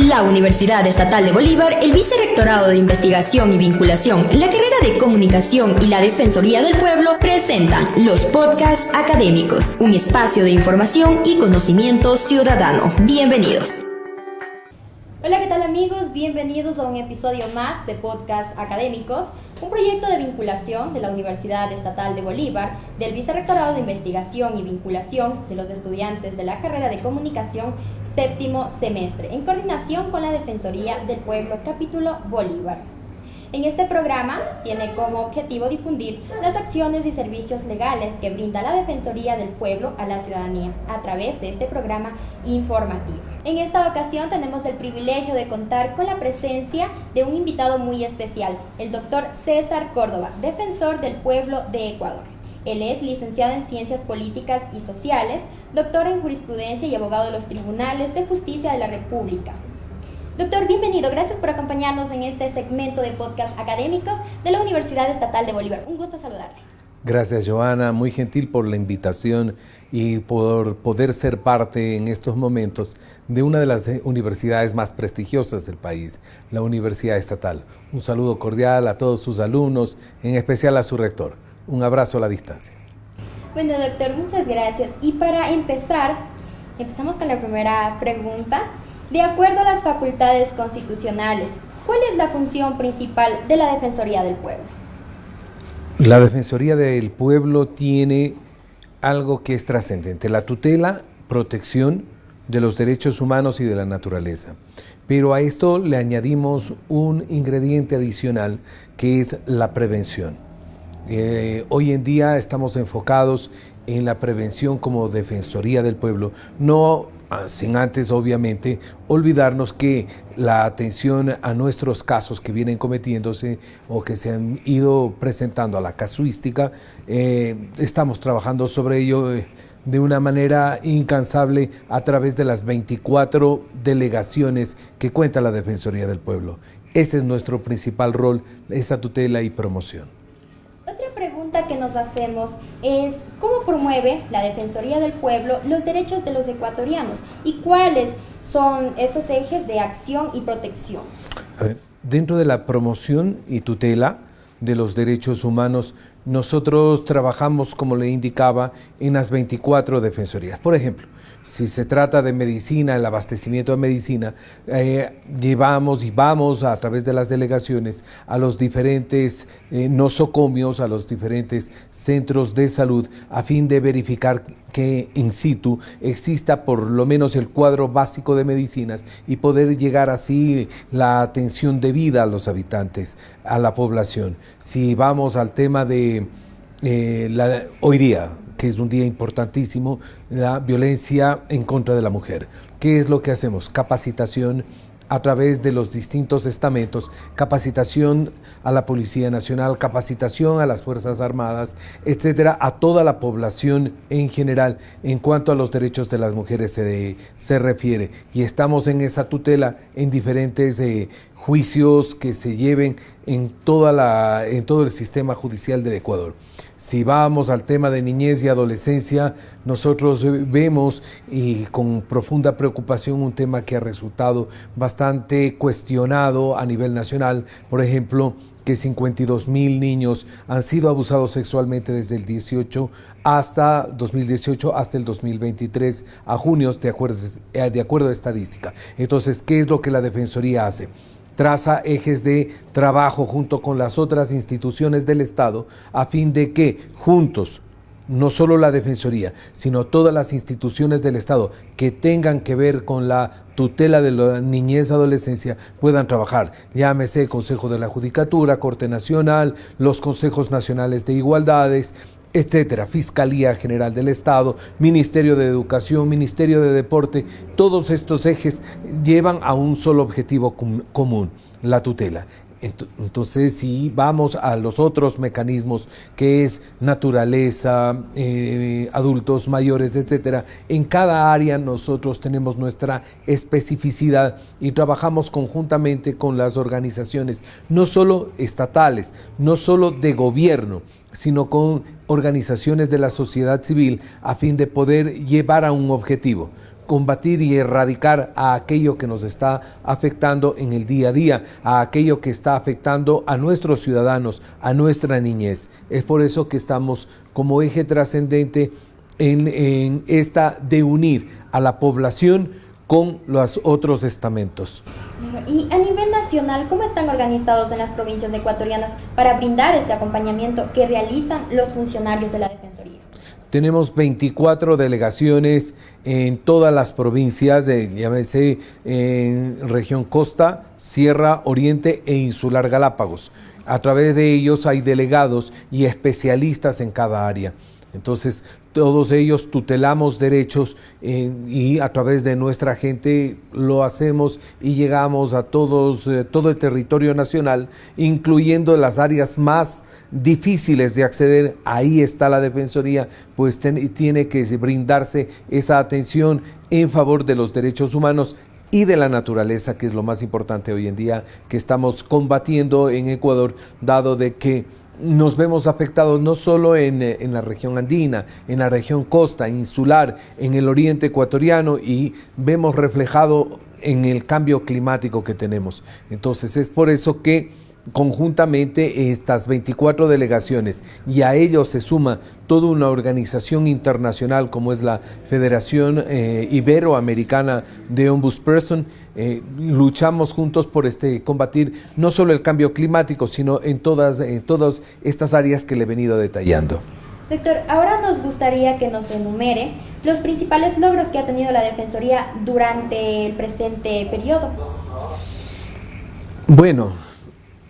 La Universidad Estatal de Bolívar, el Vicerrectorado de Investigación y Vinculación, la carrera de Comunicación y la Defensoría del Pueblo presentan los podcasts académicos, un espacio de información y conocimiento ciudadano. Bienvenidos. Hola, ¿qué tal amigos? Bienvenidos a un episodio más de Podcast Académicos, un proyecto de vinculación de la Universidad Estatal de Bolívar, del Vicerrectorado de Investigación y Vinculación de los estudiantes de la carrera de Comunicación, séptimo semestre, en coordinación con la Defensoría del Pueblo, capítulo Bolívar. En este programa tiene como objetivo difundir las acciones y servicios legales que brinda la Defensoría del Pueblo a la ciudadanía a través de este programa informativo. En esta ocasión tenemos el privilegio de contar con la presencia de un invitado muy especial, el doctor César Córdoba, defensor del pueblo de Ecuador. Él es licenciado en Ciencias Políticas y Sociales, doctor en Jurisprudencia y abogado de los Tribunales de Justicia de la República. Doctor, bienvenido. Gracias por acompañarnos en este segmento de podcast académicos de la Universidad Estatal de Bolívar. Un gusto saludarle. Gracias, Joana. Muy gentil por la invitación y por poder ser parte en estos momentos de una de las universidades más prestigiosas del país, la Universidad Estatal. Un saludo cordial a todos sus alumnos, en especial a su rector. Un abrazo a la distancia. Bueno, doctor, muchas gracias. Y para empezar, empezamos con la primera pregunta. De acuerdo a las facultades constitucionales, ¿cuál es la función principal de la Defensoría del Pueblo? La Defensoría del Pueblo tiene algo que es trascendente, la tutela, protección de los derechos humanos y de la naturaleza. Pero a esto le añadimos un ingrediente adicional que es la prevención. Hoy en día estamos enfocados en la prevención como Defensoría del Pueblo, no sin antes, obviamente, olvidarnos que la atención a nuestros casos que vienen cometiéndose o que se han ido presentando a la casuística, estamos trabajando sobre ello de una manera incansable a través de las 24 delegaciones que cuenta la Defensoría del Pueblo. Ese es nuestro principal rol, esa tutela y promoción. Otra pregunta que nos hacemos es ¿cómo promueve la Defensoría del Pueblo los derechos de los ecuatorianos y cuáles son esos ejes de acción y protección? Dentro de la promoción y tutela de los derechos humanos, nosotros trabajamos, como le indicaba, en las 24 defensorías. Por ejemplo, si se trata de medicina, el abastecimiento de medicina, llevamos y vamos a través de las delegaciones a los diferentes nosocomios, a los diferentes centros de salud, a fin de verificar que in situ exista por lo menos el cuadro básico de medicinas y poder llegar así la atención debida a los habitantes, a la población. Si vamos al tema de hoy día, que es un día importantísimo, la violencia en contra de la mujer. ¿Qué es lo que hacemos? Capacitación a través de los distintos estamentos, capacitación a la Policía Nacional, capacitación a las Fuerzas Armadas, etcétera, a toda la población en general en cuanto a los derechos de las mujeres se refiere. Y estamos en esa tutela en diferentes juicios que se lleven en todo el sistema judicial del Ecuador. Si vamos al tema de niñez y adolescencia, nosotros vemos y con profunda preocupación un tema que ha resultado bastante cuestionado a nivel nacional. Por ejemplo, que 52,000 niños han sido abusados sexualmente desde el 2018 hasta el 2023 a junio, de acuerdo a estadística. Entonces, ¿qué es lo que la Defensoría hace? Traza ejes de trabajo junto con las otras instituciones del Estado a fin de que juntos, no solo la Defensoría, sino todas las instituciones del Estado que tengan que ver con la tutela de la niñez y adolescencia puedan trabajar. Llámese Consejo de la Judicatura, Corte Nacional, los Consejos Nacionales de Igualdades, etcétera, Fiscalía General del Estado, Ministerio de Educación, Ministerio de Deporte. Todos estos ejes llevan a un solo objetivo común, la tutela. Entonces, si vamos a los otros mecanismos, que es naturaleza, adultos mayores, etcétera, en cada área nosotros tenemos nuestra especificidad y trabajamos conjuntamente con las organizaciones, no solo estatales, no solo de gobierno, sino con organizaciones de la sociedad civil a fin de poder llevar a un objetivo. combatir y erradicar a aquello que nos está afectando en el día a día, a aquello que está afectando a nuestros ciudadanos, a nuestra niñez. Es por eso que estamos como eje trascendente en esta de unir a la población con los otros estamentos. Y a nivel nacional, ¿cómo están organizados en las provincias ecuatorianas para brindar este acompañamiento que realizan los funcionarios de la Defensoría? Tenemos 24 delegaciones en todas las provincias, llámese en región costa, sierra, oriente e insular Galápagos. A través de ellos hay delegados y especialistas en cada área. Entonces, todos ellos tutelamos derechos y a través de nuestra gente lo hacemos y llegamos a todo el territorio nacional, incluyendo las áreas más difíciles de acceder. Ahí está la Defensoría, pues tiene que brindarse esa atención en favor de los derechos humanos y de la naturaleza, que es lo más importante hoy en día que estamos combatiendo en Ecuador, dado de que nos vemos afectados no solo en la región andina, en la región costa, insular, en el oriente ecuatoriano, y vemos reflejado en el cambio climático que tenemos. Entonces es por eso que conjuntamente estas 24 delegaciones, y a ellos se suma toda una organización internacional como es la Federación Iberoamericana de Ombudsperson, luchamos juntos por combatir no solo el cambio climático, sino en todas estas áreas que le he venido detallando. Doctor, ahora nos gustaría que nos enumere los principales logros que ha tenido la Defensoría durante el presente periodo. Bueno,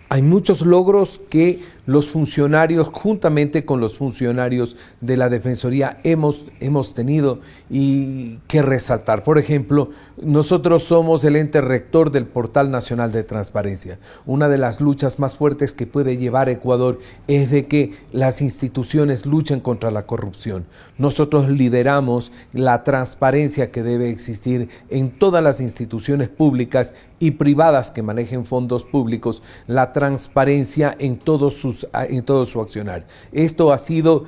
hay muchos logros que los funcionarios, juntamente con los funcionarios de la Defensoría, hemos tenido y que resaltar. Por ejemplo, nosotros somos el ente rector del Portal Nacional de Transparencia. Una de las luchas más fuertes que puede llevar Ecuador es de que las instituciones luchen contra la corrupción. Nosotros lideramos la transparencia que debe existir en todas las instituciones públicas y privadas que manejen fondos públicos, la transparencia en todo su accionar. Esto ha sido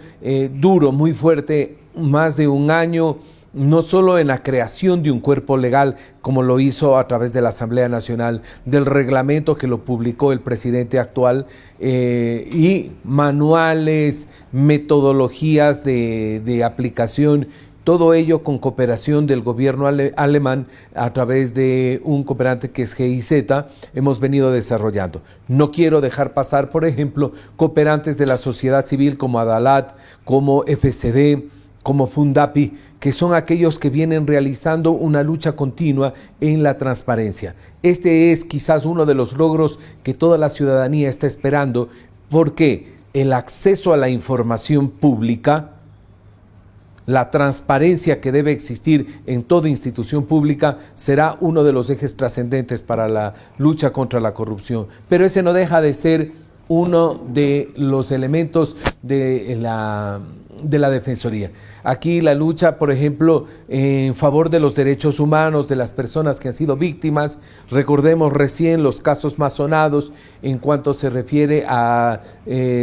duro, muy fuerte, más de un año, no solo en la creación de un cuerpo legal, como lo hizo a través de la Asamblea Nacional, del reglamento que lo publicó el presidente actual, y manuales, metodologías de aplicación. Todo ello con cooperación del gobierno alemán a través de un cooperante que es GIZ, hemos venido desarrollando. No quiero dejar pasar, por ejemplo, cooperantes de la sociedad civil como Adalat, como FCD, como Fundapi, que son aquellos que vienen realizando una lucha continua en la transparencia. Este es quizás uno de los logros que toda la ciudadanía está esperando, porque el acceso a la información pública, la transparencia que debe existir en toda institución pública, será uno de los ejes trascendentes para la lucha contra la corrupción. Pero ese no deja de ser uno de los elementos de la Defensoría. Aquí la lucha, por ejemplo, en favor de los derechos humanos de las personas que han sido víctimas. Recordemos recién los casos más sonados en cuanto se refiere a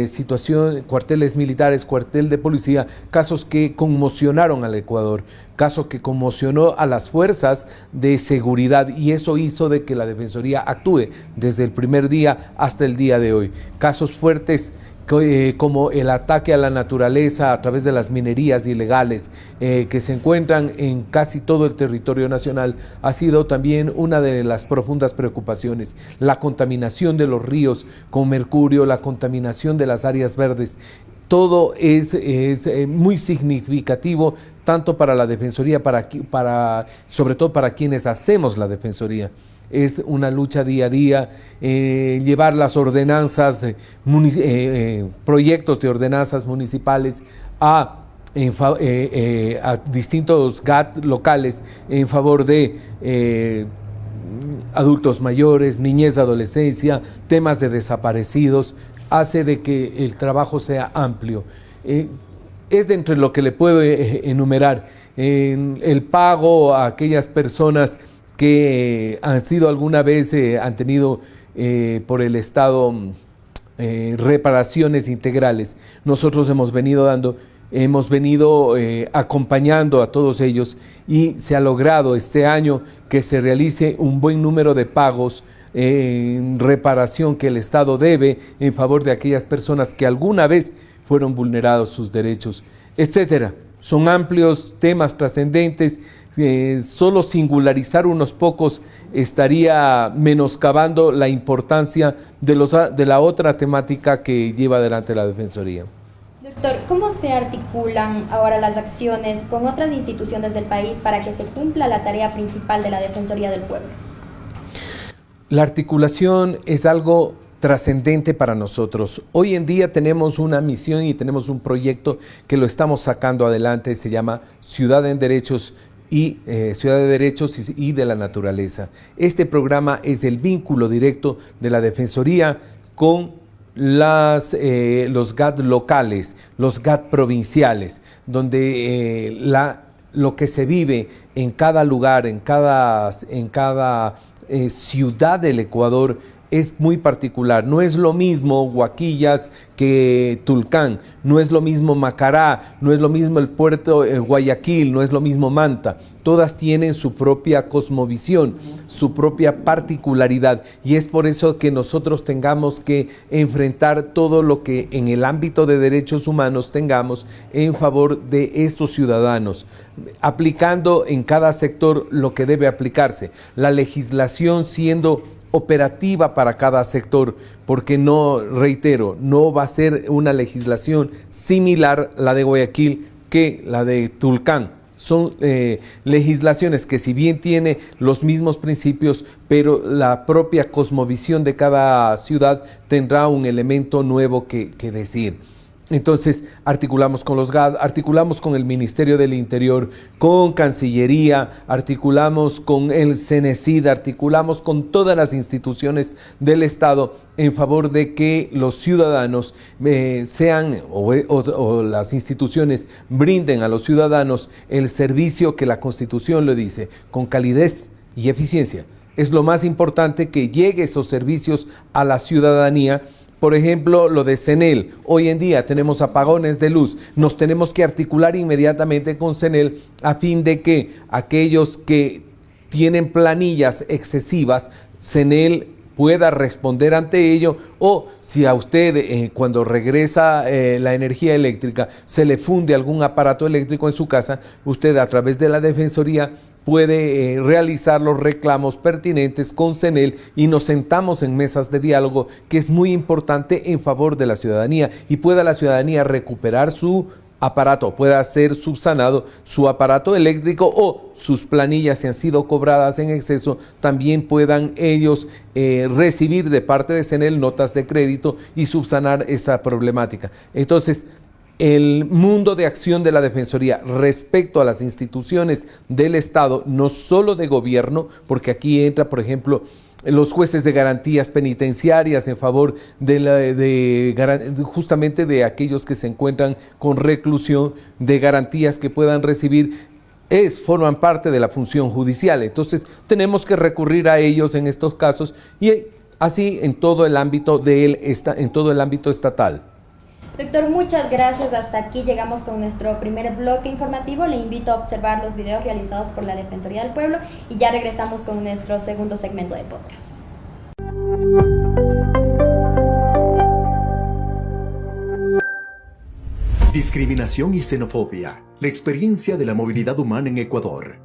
situación, cuarteles militares, cuartel de policía, casos que conmocionaron al Ecuador, caso que conmocionó a las fuerzas de seguridad, y eso hizo de que la Defensoría actúe desde el primer día hasta el día de hoy. Casos fuertes como el ataque a la naturaleza a través de las minerías ilegales que se encuentran en casi todo el territorio nacional, ha sido también una de las profundas preocupaciones. La contaminación de los ríos con mercurio, la contaminación de las áreas verdes, todo es muy significativo, tanto para la Defensoría, sobre todo para quienes hacemos la Defensoría. Es una lucha día a día, llevar las ordenanzas, proyectos de ordenanzas municipales a distintos GAT locales en favor de adultos mayores, niñez, adolescencia, temas de desaparecidos, hace de que el trabajo sea amplio. Es de entre lo que le puedo enumerar, el pago a aquellas personas que han sido alguna vez, han tenido por el Estado reparaciones integrales. Nosotros hemos venido dando hemos venido acompañando a todos ellos y se ha logrado este año que se realice un buen número de pagos en reparación que el Estado debe en favor de aquellas personas que alguna vez fueron vulnerados sus derechos, etcétera. Son amplios temas trascendentes. Solo singularizar unos pocos estaría menoscabando la importancia de la otra temática que lleva adelante la Defensoría. Doctor, ¿cómo se articulan ahora las acciones con otras instituciones del país para que se cumpla la tarea principal de la Defensoría del Pueblo? La articulación es algo trascendente para nosotros. Hoy en día tenemos una misión y tenemos un proyecto que lo estamos sacando adelante, se llama Ciudad de Derechos y de la Naturaleza. Este programa es el vínculo directo de la Defensoría con los GAT locales, los GAT provinciales, donde lo que se vive en cada lugar, en cada ciudad del Ecuador es muy particular. No es lo mismo Huaquillas que Tulcán, no es lo mismo Macará, no es lo mismo el puerto Guayaquil, no es lo mismo Manta. Todas tienen su propia cosmovisión, su propia particularidad, y es por eso que nosotros tengamos que enfrentar todo lo que en el ámbito de derechos humanos tengamos en favor de estos ciudadanos, aplicando en cada sector lo que debe aplicarse, la legislación siendo operativa para cada sector, porque no, reitero, no va a ser una legislación similar la de Guayaquil que la de Tulcán. Son legislaciones que si bien tiene los mismos principios, pero la propia cosmovisión de cada ciudad tendrá un elemento nuevo que decir. Entonces articulamos con los GAD, articulamos con el Ministerio del Interior, con Cancillería, articulamos con el CENESID, articulamos con todas las instituciones del Estado en favor de que los ciudadanos o las instituciones brinden a los ciudadanos el servicio que la Constitución le dice, con calidez y eficiencia. Es lo más importante que llegue esos servicios a la ciudadanía. Por ejemplo, lo de CENEL. Hoy en día tenemos apagones de luz. Nos tenemos que articular inmediatamente con CENEL a fin de que aquellos que tienen planillas excesivas, CENEL pueda responder ante ello, o si a usted cuando regresa la energía eléctrica se le funde algún aparato eléctrico en su casa, usted a través de la Defensoría puede realizar los reclamos pertinentes con CENEL y nos sentamos en mesas de diálogo, que es muy importante en favor de la ciudadanía, y pueda la ciudadanía recuperar su aparato, pueda ser subsanado su aparato eléctrico, o sus planillas, si han sido cobradas en exceso, también puedan ellos recibir de parte de CENEL notas de crédito y subsanar esta problemática. Entonces, el mundo de acción de la Defensoría respecto a las instituciones del Estado, no solo de gobierno, porque aquí entra, por ejemplo, los jueces de garantías penitenciarias en favor justamente de aquellos que se encuentran con reclusión, de garantías que puedan recibir, forman parte de la función judicial. Entonces tenemos que recurrir a ellos en estos casos, y así en todo el ámbito estatal. Doctor, muchas gracias. Hasta aquí llegamos con nuestro primer bloque informativo. Le invito a observar los videos realizados por la Defensoría del Pueblo y ya regresamos con nuestro segundo segmento de podcast. Discriminación y xenofobia. La experiencia de la movilidad humana en Ecuador.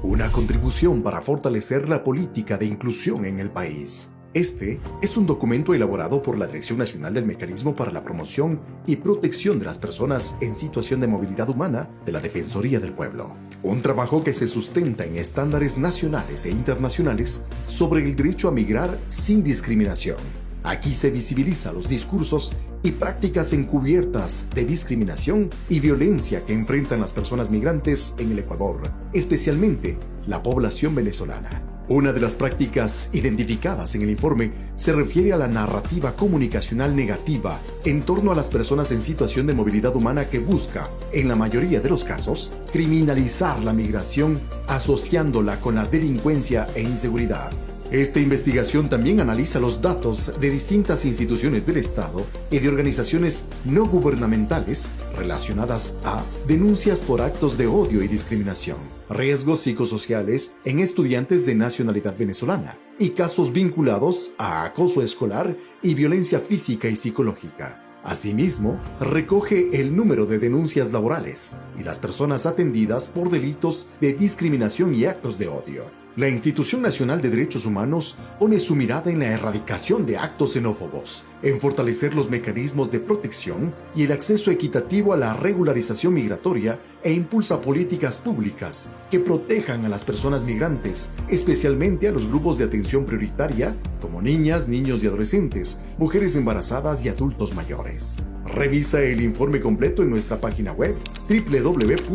Una contribución para fortalecer la política de inclusión en el país. Este es un documento elaborado por la Dirección Nacional del Mecanismo para la Promoción y Protección de las Personas en Situación de Movilidad Humana de la Defensoría del Pueblo. Un trabajo que se sustenta en estándares nacionales e internacionales sobre el derecho a migrar sin discriminación. Aquí se visibiliza los discursos y prácticas encubiertas de discriminación y violencia que enfrentan las personas migrantes en el Ecuador, especialmente la población venezolana. Una de las prácticas identificadas en el informe se refiere a la narrativa comunicacional negativa en torno a las personas en situación de movilidad humana, que busca, en la mayoría de los casos, criminalizar la migración asociándola con la delincuencia e inseguridad. Esta investigación también analiza los datos de distintas instituciones del Estado y de organizaciones no gubernamentales relacionadas a denuncias por actos de odio y discriminación, riesgos psicosociales en estudiantes de nacionalidad venezolana y casos vinculados a acoso escolar y violencia física y psicológica. Asimismo, recoge el número de denuncias laborales y las personas atendidas por delitos de discriminación y actos de odio. La Institución Nacional de Derechos Humanos pone su mirada en la erradicación de actos xenófobos, en fortalecer los mecanismos de protección y el acceso equitativo a la regularización migratoria e impulsa políticas públicas que protejan a las personas migrantes, especialmente a los grupos de atención prioritaria como niñas, niños y adolescentes, mujeres embarazadas y adultos mayores. Revisa el informe completo en nuestra página web www.dpe.gov.es.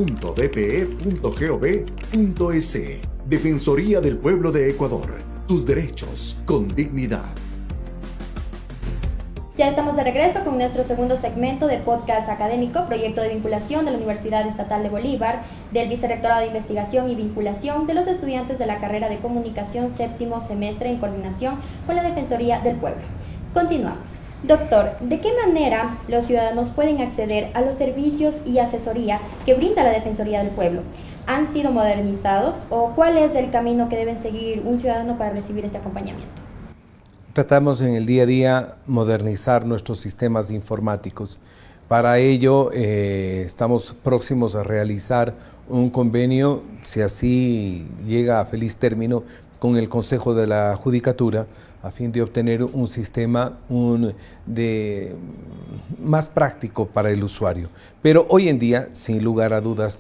Defensoría del Pueblo de Ecuador. Tus derechos con dignidad. Ya estamos de regreso con nuestro segundo segmento de podcast académico, proyecto de vinculación de la Universidad Estatal de Bolívar, del Vicerrectorado de Investigación y Vinculación de los estudiantes de la carrera de Comunicación séptimo semestre en coordinación con la Defensoría del Pueblo. Continuamos. Doctor, ¿de qué manera los ciudadanos pueden acceder a los servicios y asesoría que brinda la Defensoría del Pueblo? ¿Han sido modernizados o cuál es el camino que deben seguir un ciudadano para recibir este acompañamiento? Tratamos en el día a día modernizar nuestros sistemas informáticos. Para ello estamos próximos a realizar un convenio, si así llega a feliz término, con el Consejo de la Judicatura, a fin de obtener un sistema más práctico para el usuario. Pero hoy en día, sin lugar a dudas,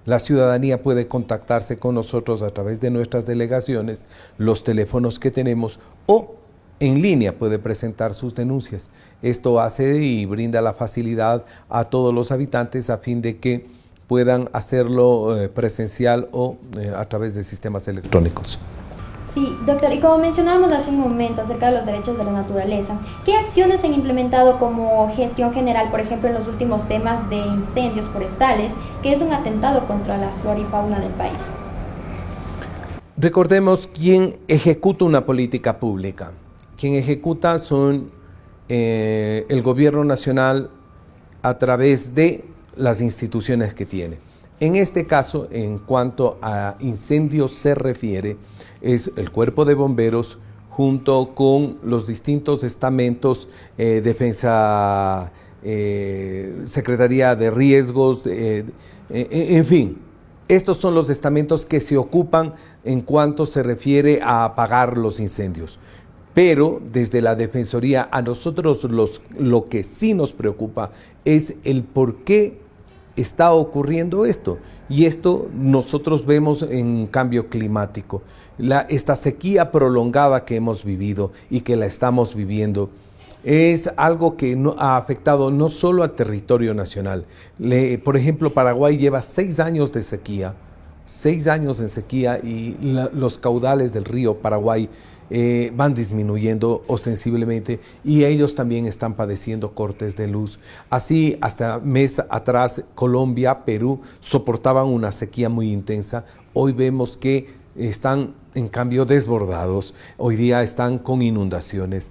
la ciudadanía puede contactarse con nosotros a través de nuestras delegaciones, los teléfonos que tenemos, o en línea puede presentar sus denuncias. Esto hace y brinda la facilidad a todos los habitantes a fin de que puedan hacerlo presencial o a través de sistemas electrónicos. Sí, doctor, y como mencionábamos hace un momento acerca de los derechos de la naturaleza, ¿qué acciones se han implementado como gestión general, por ejemplo, en los últimos temas de incendios forestales, que es un atentado contra la flora y fauna del país? Recordemos quién ejecuta una política pública. Quien ejecuta son el gobierno nacional a través de las instituciones que tiene. En este caso, en cuanto a incendios se refiere, es el Cuerpo de Bomberos junto con los distintos estamentos, Defensa, Secretaría de Riesgos, en fin. Estos son los estamentos que se ocupan en cuanto se refiere a apagar los incendios. Pero desde la Defensoría a nosotros lo que sí nos preocupa es el por qué está ocurriendo esto. Y esto nosotros vemos en cambio climático. Esta sequía prolongada que hemos vivido y que la estamos viviendo es algo que ha afectado no solo al territorio nacional. Por ejemplo, Paraguay lleva 6 años de sequía, 6 años en sequía, y los caudales del río Paraguay van disminuyendo ostensiblemente y ellos también están padeciendo cortes de luz. Así, hasta mes atrás, Colombia, Perú soportaban una sequía muy intensa. Hoy vemos que están en cambio desbordados, hoy día están con inundaciones.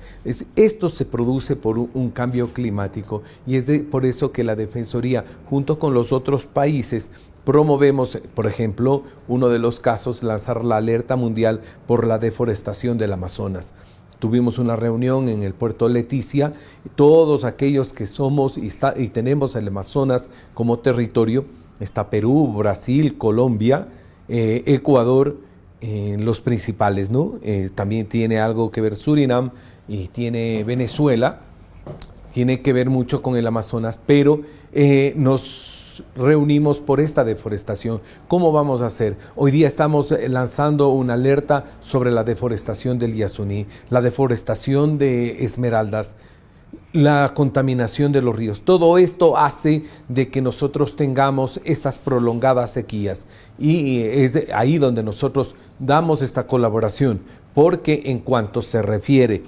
Esto se produce por un cambio climático y es por eso que la Defensoría, junto con los otros países, promovemos, por ejemplo, uno de los casos, lanzar la alerta mundial por la deforestación del Amazonas. Tuvimos una reunión en el puerto Leticia, todos aquellos que somos y tenemos el Amazonas como territorio, está Perú, Brasil, Colombia, Ecuador, los principales, ¿no? También tiene algo que ver Surinam y tiene Venezuela, tiene que ver mucho con el Amazonas, pero nos reunimos por esta deforestación. ¿Cómo vamos a hacer? Hoy día estamos lanzando una alerta sobre la deforestación del Yasuní, la deforestación de Esmeraldas, la contaminación de los ríos. Todo esto hace de que nosotros tengamos estas prolongadas sequías y es ahí donde nosotros damos esta colaboración, porque en cuanto se refiere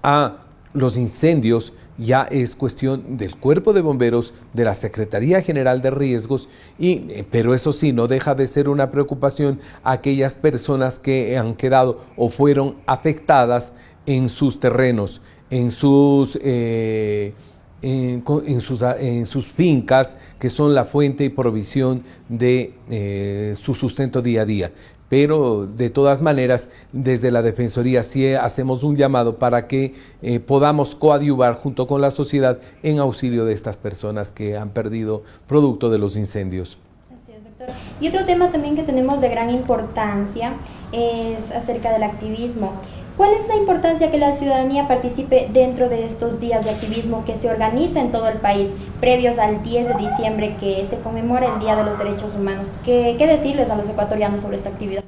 a los incendios, ya es cuestión del Cuerpo de Bomberos, de la Secretaría General de Riesgos, pero eso sí, no deja de ser una preocupación a aquellas personas que han quedado o fueron afectadas en sus terrenos, en sus fincas, que son la fuente y provisión de su sustento día a día. Pero de todas maneras, desde la Defensoría sí hacemos un llamado para que podamos coadyuvar junto con la sociedad en auxilio de estas personas que han perdido producto de los incendios. Así es, doctor. Y otro tema también que tenemos de gran importancia es acerca del activismo. ¿Cuál es la importancia que la ciudadanía participe dentro de estos días de activismo que se organiza en todo el país, previos al 10 de diciembre que se conmemora el Día de los Derechos Humanos? ¿Qué decirles a los ecuatorianos sobre esta actividad?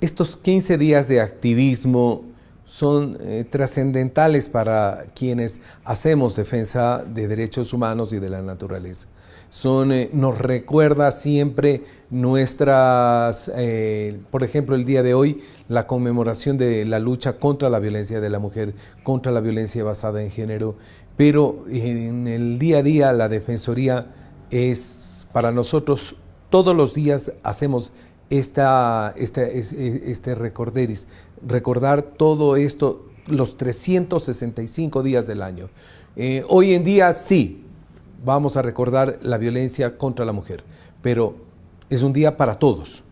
Estos 15 días de activismo son trascendentales para quienes hacemos defensa de derechos humanos y de la naturaleza. Nos recuerda siempre nuestras, por ejemplo, el día de hoy, la conmemoración de la lucha contra la violencia de la mujer, contra la violencia basada en género, pero en el día a día la Defensoría es para nosotros, todos los días hacemos este recorderis, recordar todo esto los 365 días del año. Hoy en día sí, vamos a recordar la violencia contra la mujer, pero es un día para todos,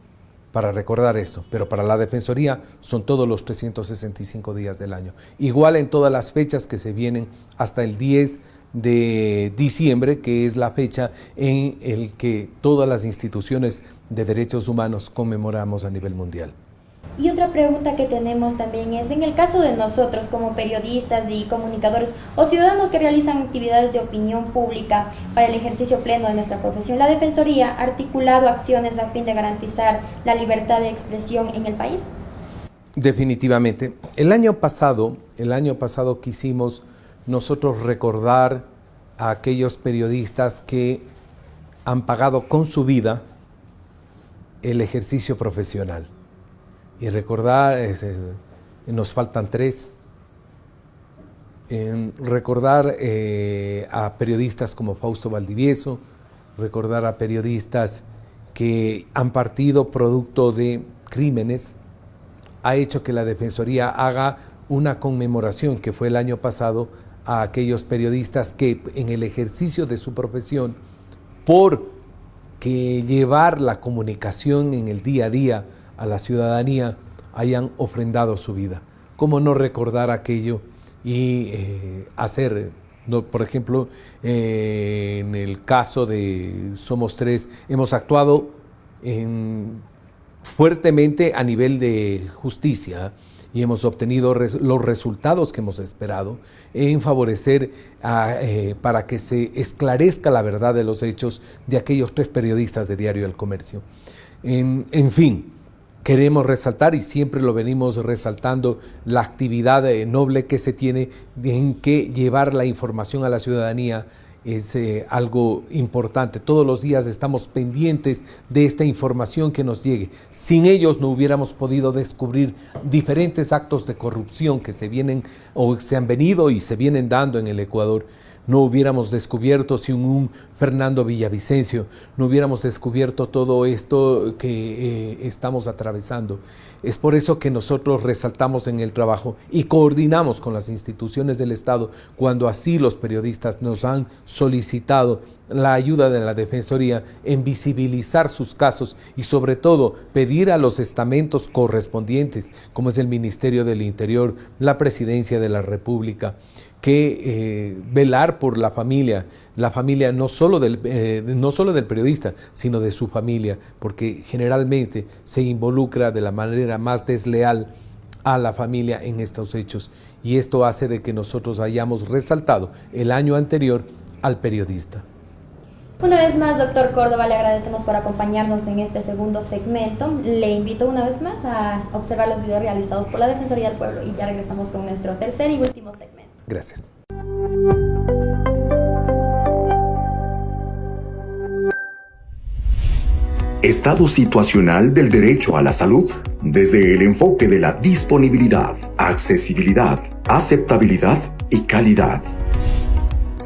para recordar esto, pero para la Defensoría son todos los 365 días del año. Igual en todas las fechas que se vienen hasta el 10 de diciembre, que es la fecha en el que todas las instituciones de derechos humanos conmemoramos a nivel mundial. Y otra pregunta que tenemos también es, en el caso de nosotros como periodistas y comunicadores o ciudadanos que realizan actividades de opinión pública para el ejercicio pleno de nuestra profesión, ¿la Defensoría ha articulado acciones a fin de garantizar la libertad de expresión en el país? Definitivamente. El año pasado quisimos nosotros recordar a aquellos periodistas que han pagado con su vida el ejercicio profesional. Y recordar, nos faltan 3, recordar a periodistas como Fausto Valdivieso, recordar a periodistas que han partido producto de crímenes, ha hecho que la Defensoría haga una conmemoración que fue el año pasado a aquellos periodistas que en el ejercicio de su profesión, por que llevar la comunicación en el día a día a la ciudadanía, hayan ofrendado su vida. ¿Cómo no recordar aquello y hacer, por ejemplo, en el caso de Somos 3, hemos actuado fuertemente a nivel de justicia y hemos obtenido los resultados que hemos esperado en favorecer para que se esclarezca la verdad de los hechos de aquellos 3 periodistas de Diario El Comercio. En fin, queremos resaltar, y siempre lo venimos resaltando, la actividad noble que se tiene en que llevar la información a la ciudadanía es algo importante. Todos los días estamos pendientes de esta información que nos llegue. Sin ellos no hubiéramos podido descubrir diferentes actos de corrupción que se vienen o se han venido y se vienen dando en el Ecuador. No hubiéramos descubierto sin un Fernando Villavicencio, no hubiéramos descubierto todo esto que estamos atravesando. Es por eso que nosotros resaltamos en el trabajo y coordinamos con las instituciones del Estado cuando así los periodistas nos han solicitado la ayuda de la Defensoría en visibilizar sus casos y sobre todo pedir a los estamentos correspondientes, como es el Ministerio del Interior, la Presidencia de la República, que velar por la familia no solo del periodista, sino de su familia, porque generalmente se involucra de la manera más desleal a la familia en estos hechos, y esto hace de que nosotros hayamos resaltado el año anterior al periodista. Una vez más, doctor Córdoba, le agradecemos por acompañarnos en este segundo segmento. Le invito una vez más a observar los videos realizados por la Defensoría del Pueblo y ya regresamos con nuestro tercer y último segmento. Gracias. Estado situacional del derecho a la salud, desde el enfoque de la disponibilidad, accesibilidad, aceptabilidad y calidad.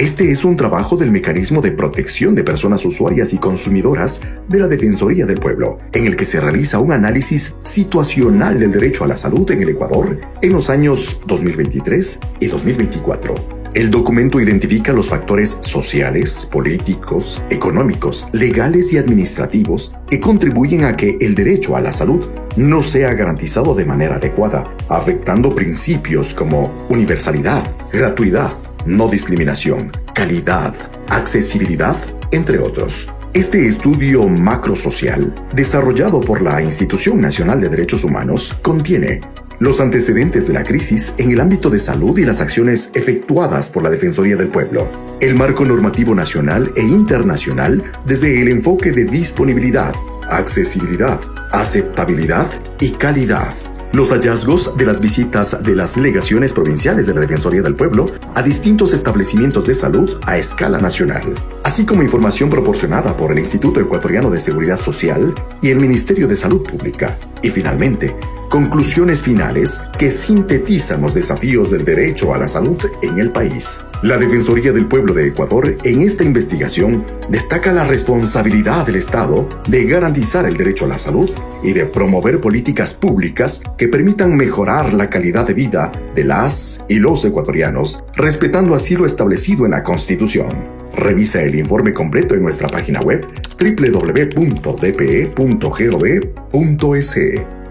Este es un trabajo del Mecanismo de Protección de Personas Usuarias y Consumidoras de la Defensoría del Pueblo, en el que se realiza un análisis situacional del derecho a la salud en el Ecuador en los años 2023 y 2024. El documento identifica los factores sociales, políticos, económicos, legales y administrativos que contribuyen a que el derecho a la salud no sea garantizado de manera adecuada, afectando principios como universalidad, gratuidad, no discriminación, calidad, accesibilidad, entre otros. Este estudio macrosocial, desarrollado por la Institución Nacional de Derechos Humanos, contiene los antecedentes de la crisis en el ámbito de salud y las acciones efectuadas por la Defensoría del Pueblo, el marco normativo nacional e internacional desde el enfoque de disponibilidad, accesibilidad, aceptabilidad y calidad, los hallazgos de las visitas de las delegaciones provinciales de la Defensoría del Pueblo a distintos establecimientos de salud a escala nacional, así como información proporcionada por el Instituto Ecuatoriano de Seguridad Social y el Ministerio de Salud Pública. Y finalmente, conclusiones finales que sintetizan los desafíos del derecho a la salud en el país. La Defensoría del Pueblo de Ecuador en esta investigación destaca la responsabilidad del Estado de garantizar el derecho a la salud y de promover políticas públicas que permitan mejorar la calidad de vida de las y los ecuatorianos, respetando así lo establecido en la Constitución. Revisa el informe completo en nuestra página web www.dpe.gov.es.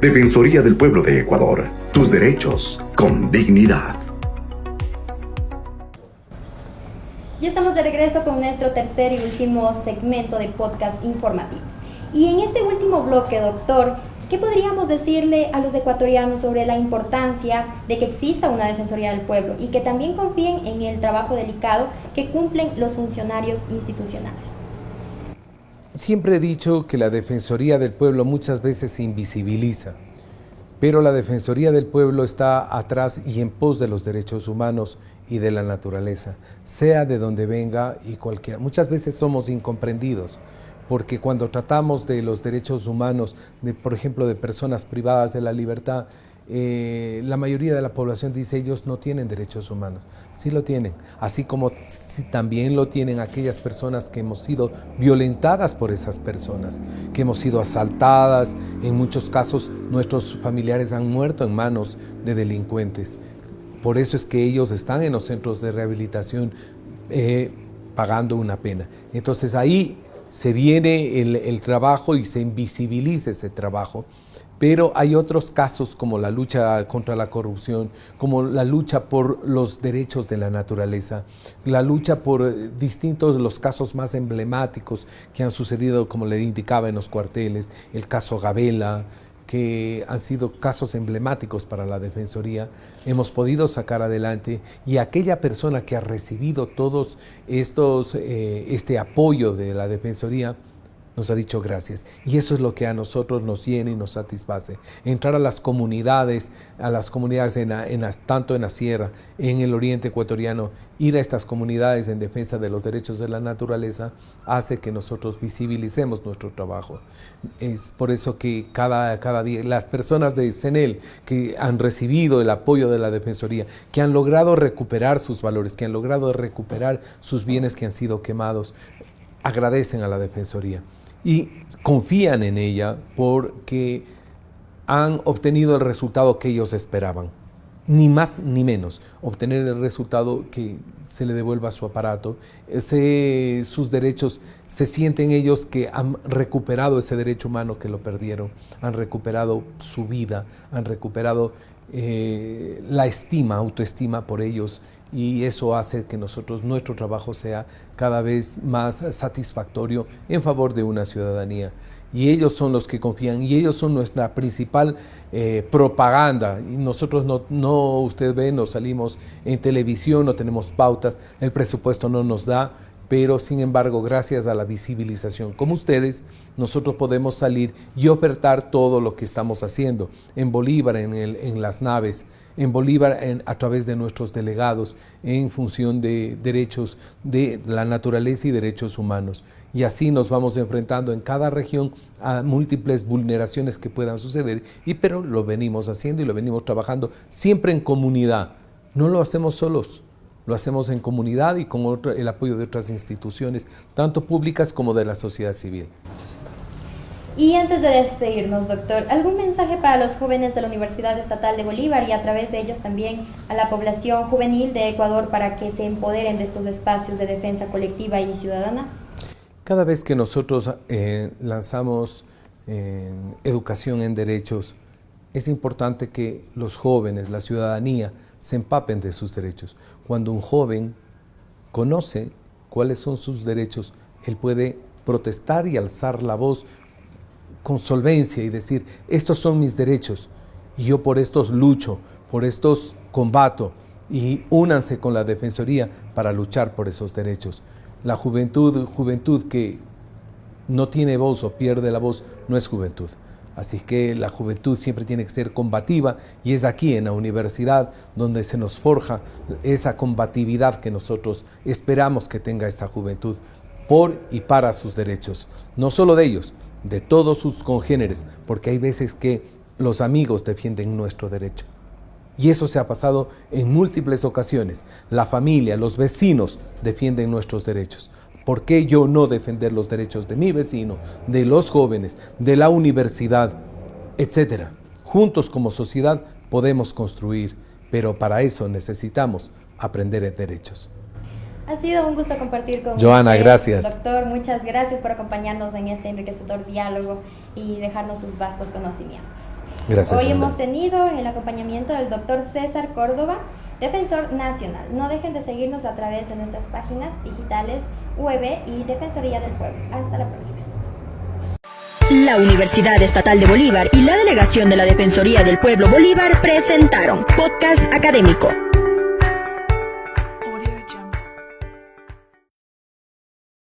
Defensoría del Pueblo de Ecuador. Tus derechos con dignidad. Ya estamos de regreso con nuestro tercer y último segmento de podcast informativos. Y en este último bloque, doctor, ¿qué podríamos decirle a los ecuatorianos sobre la importancia de que exista una Defensoría del Pueblo y que también confíen en el trabajo delicado que cumplen los funcionarios institucionales? Siempre he dicho que la Defensoría del Pueblo muchas veces se invisibiliza, pero la Defensoría del Pueblo está atrás y en pos de los derechos humanos y de la naturaleza, sea de donde venga y cualquiera. Muchas veces somos incomprendidos, porque cuando tratamos de los derechos humanos, por ejemplo, de personas privadas de la libertad, la mayoría de la población dice ellos no tienen derechos humanos. Sí lo tienen, así como también lo tienen aquellas personas que hemos sido violentadas por esas personas, que hemos sido asaltadas. En muchos casos nuestros familiares han muerto en manos de delincuentes. Por eso es que ellos están en los centros de rehabilitación pagando una pena. Entonces ahí se viene el trabajo y se invisibiliza ese trabajo. Pero hay otros casos como la lucha contra la corrupción, como la lucha por los derechos de la naturaleza, la lucha por distintos de los casos más emblemáticos que han sucedido, como le indicaba, en los cuarteles, el caso Gabela, que han sido casos emblemáticos para la Defensoría, hemos podido sacar adelante, y aquella persona que ha recibido todos estos, este apoyo de la Defensoría, nos ha dicho gracias, y eso es lo que a nosotros nos llena y nos satisface. Entrar a las comunidades tanto en la sierra, en el oriente ecuatoriano, ir a estas comunidades en defensa de los derechos de la naturaleza, hace que nosotros visibilicemos nuestro trabajo. Es por eso que cada día las personas de CENEL que han recibido el apoyo de la Defensoría, que han logrado recuperar sus valores, que han logrado recuperar sus bienes que han sido quemados, agradecen a la Defensoría y confían en ella porque han obtenido el resultado que ellos esperaban. Ni más ni menos, obtener el resultado que se le devuelva a su aparato, sus derechos, se sienten ellos que han recuperado ese derecho humano que lo perdieron, han recuperado su vida, han recuperado la autoestima por ellos, y eso hace que nuestro trabajo sea cada vez más satisfactorio en favor de una ciudadanía. Y ellos son los que confían, y ellos son nuestra principal propaganda. Y nosotros usted ve, no salimos en televisión, no tenemos pautas, el presupuesto no nos da, pero sin embargo, gracias a la visibilización como ustedes, nosotros podemos salir y ofertar todo lo que estamos haciendo en Bolívar, en las naves, en Bolívar a través de nuestros delegados, en función de derechos de la naturaleza y derechos humanos. Y así nos vamos enfrentando en cada región a múltiples vulneraciones que puedan suceder, pero lo venimos haciendo y lo venimos trabajando siempre en comunidad. No lo hacemos solos. lo hacemos en comunidad y con el apoyo de otras instituciones, tanto públicas como de la sociedad civil. Y antes de despedirnos, doctor, ¿algún mensaje para los jóvenes de la Universidad Estatal de Bolívar y a través de ellos también a la población juvenil de Ecuador para que se empoderen de estos espacios de defensa colectiva y ciudadana? Cada vez que nosotros lanzamos educación en derechos, es importante que los jóvenes, la ciudadanía, se empapen de sus derechos. Cuando un joven conoce cuáles son sus derechos, él puede protestar y alzar la voz con solvencia y decir, estos son mis derechos y yo por estos lucho, por estos combato, y únanse con la Defensoría para luchar por esos derechos. La juventud que no tiene voz o pierde la voz, no es juventud. Así que la juventud siempre tiene que ser combativa y es aquí en la universidad donde se nos forja esa combatividad que nosotros esperamos que tenga esta juventud por y para sus derechos, no solo de ellos, de todos sus congéneres, porque hay veces que los amigos defienden nuestro derecho. Y eso se ha pasado en múltiples ocasiones. La familia, los vecinos defienden nuestros derechos. ¿Por qué yo no defender los derechos de mi vecino, de los jóvenes, de la universidad, etcétera? Juntos como sociedad podemos construir, pero para eso necesitamos aprender de derechos. Ha sido un gusto compartir con Joana, usted, gracias. Doctor, muchas gracias por acompañarnos en este enriquecedor diálogo y dejarnos sus vastos conocimientos. Gracias. Hoy Joana. hemos tenido el acompañamiento del doctor César Córdoba, Defensor Nacional. No dejen de seguirnos a través de nuestras páginas digitales, UEB y Defensoría del Pueblo. Hasta la próxima. La Universidad Estatal de Bolívar y la Delegación de la Defensoría del Pueblo Bolívar presentaron Podcast Académico.